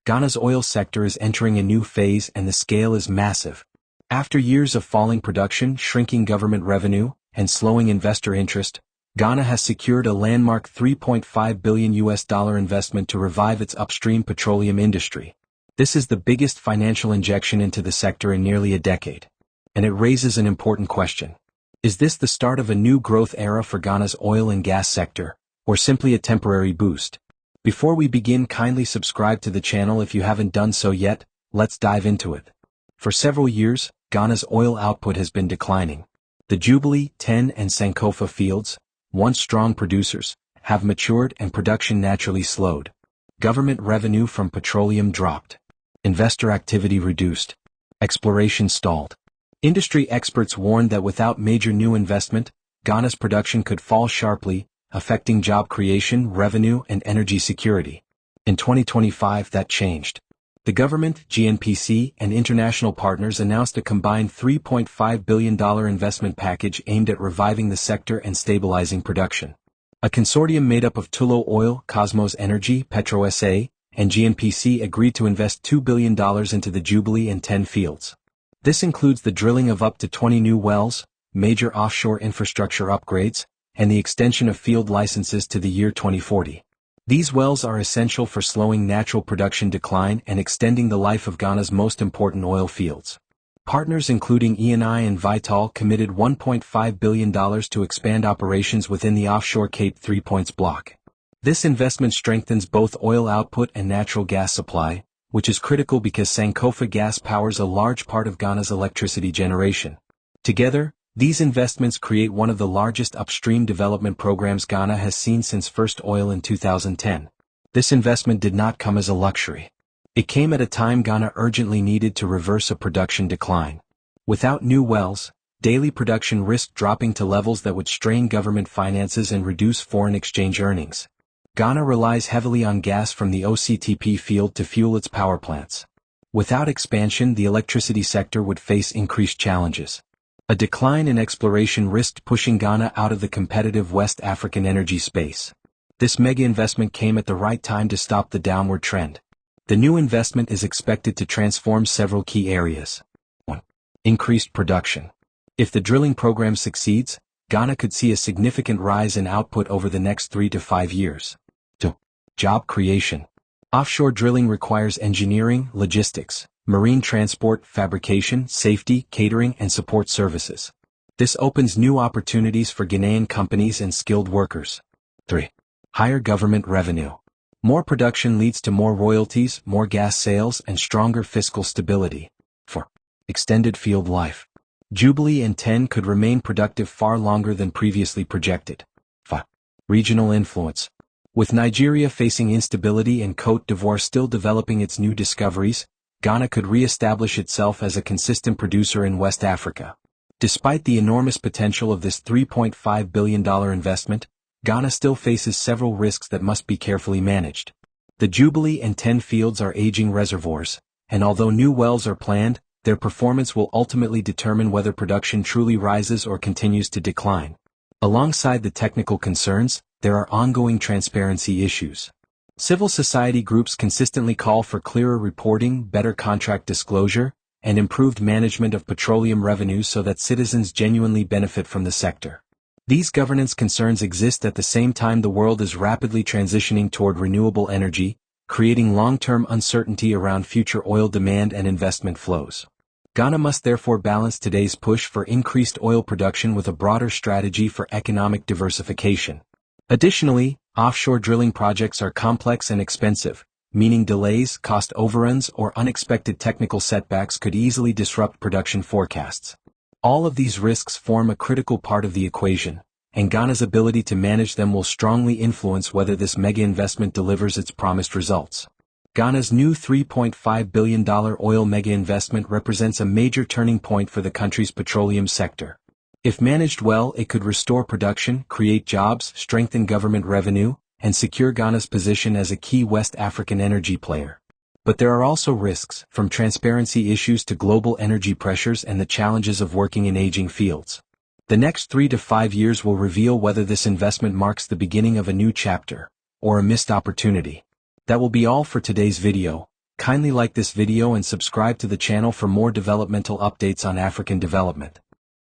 Ghana's oil sector is entering a new phase and the scale is massive. After years of falling production, shrinking government revenue, and slowing investor interest, Ghana has secured a landmark $3.5 billion investment to revive its upstream petroleum industry. This is the biggest financial injection into the sector in nearly a decade. And it raises an important question. Is this the start of a new growth era for Ghana's oil and gas sector, or simply a temporary boost? Before we begin, kindly subscribe to the channel if you haven't done so yet. Let's dive into it. For several years, Ghana's oil output has been declining. The Jubilee, 10 and Sankofa fields, once strong producers, have matured and production naturally slowed. Government revenue from petroleum dropped. Investor activity reduced. Exploration stalled. Industry experts warned that without major new investment, Ghana's production could fall sharply, affecting job creation, revenue, and energy security. In 2025, that changed. The government, GNPC, and international partners announced a combined $3.5 billion investment package aimed at reviving the sector and stabilizing production. A consortium made up of Tullow Oil, Kosmos Energy, PetroSA, and GNPC agreed to invest $2 billion into the Jubilee and 10 fields. This includes the drilling of up to 20 new wells, major offshore infrastructure upgrades, and the extension of field licenses to the year 2040. These wells are essential for slowing natural production decline and extending the life of Ghana's most important oil fields. Partners including ENI and Vital committed $1.5 billion to expand operations within the offshore Cape 3 Points block. This investment strengthens both oil output and natural gas supply, which is critical because Sankofa gas powers a large part of Ghana's electricity generation. Together, these investments create one of the largest upstream development programs Ghana has seen since first oil in 2010. This investment did not come as a luxury. It came at a time Ghana urgently needed to reverse a production decline. Without new wells, daily production risked dropping to levels that would strain government finances and reduce foreign exchange earnings. Ghana relies heavily on gas from the OCTP field to fuel its power plants. Without expansion, the electricity sector would face increased challenges. A decline in exploration risked pushing Ghana out of the competitive West African energy space. This mega investment came at the right time to stop the downward trend. The new investment is expected to transform several key areas. 1. Increased production. If the drilling program succeeds, Ghana could see a significant rise in output over the next 3 to 5 years. 2. Job creation. Offshore drilling requires engineering, logistics, marine transport, fabrication, safety, catering, and support services. This opens new opportunities for Ghanaian companies and skilled workers. 3. Higher government revenue. More production leads to more royalties, more gas sales, and stronger fiscal stability. 4. Extended field life. Jubilee and 10 could remain productive far longer than previously projected. 5. Regional influence. With Nigeria facing instability and Côte d'Ivoire still developing its new discoveries, Ghana could re-establish itself as a consistent producer in West Africa. Despite the enormous potential of this $3.5 billion investment, Ghana still faces several risks that must be carefully managed. The Jubilee and 10 fields are aging reservoirs, and although new wells are planned, their performance will ultimately determine whether production truly rises or continues to decline. Alongside the technical concerns, there are ongoing transparency issues. Civil society groups consistently call for clearer reporting, better contract disclosure, and improved management of petroleum revenues so that citizens genuinely benefit from the sector. These governance concerns exist at the same time the world is rapidly transitioning toward renewable energy, creating long-term uncertainty around future oil demand and investment flows. Ghana must therefore balance today's push for increased oil production with a broader strategy for economic diversification. Additionally, offshore drilling projects are complex and expensive, meaning delays, cost overruns, or unexpected technical setbacks could easily disrupt production forecasts. All of these risks form a critical part of the equation, and Ghana's ability to manage them will strongly influence whether this mega investment delivers its promised results. Ghana's new $3.5 billion oil mega investment represents a major turning point for the country's petroleum sector. If managed well, it could restore production, create jobs, strengthen government revenue, and secure Ghana's position as a key West African energy player. But there are also risks, from transparency issues to global energy pressures and the challenges of working in aging fields. The next 3 to 5 years will reveal whether this investment marks the beginning of a new chapter, or a missed opportunity. That will be all for today's video. Kindly like this video and subscribe to the channel for more developmental updates on African development.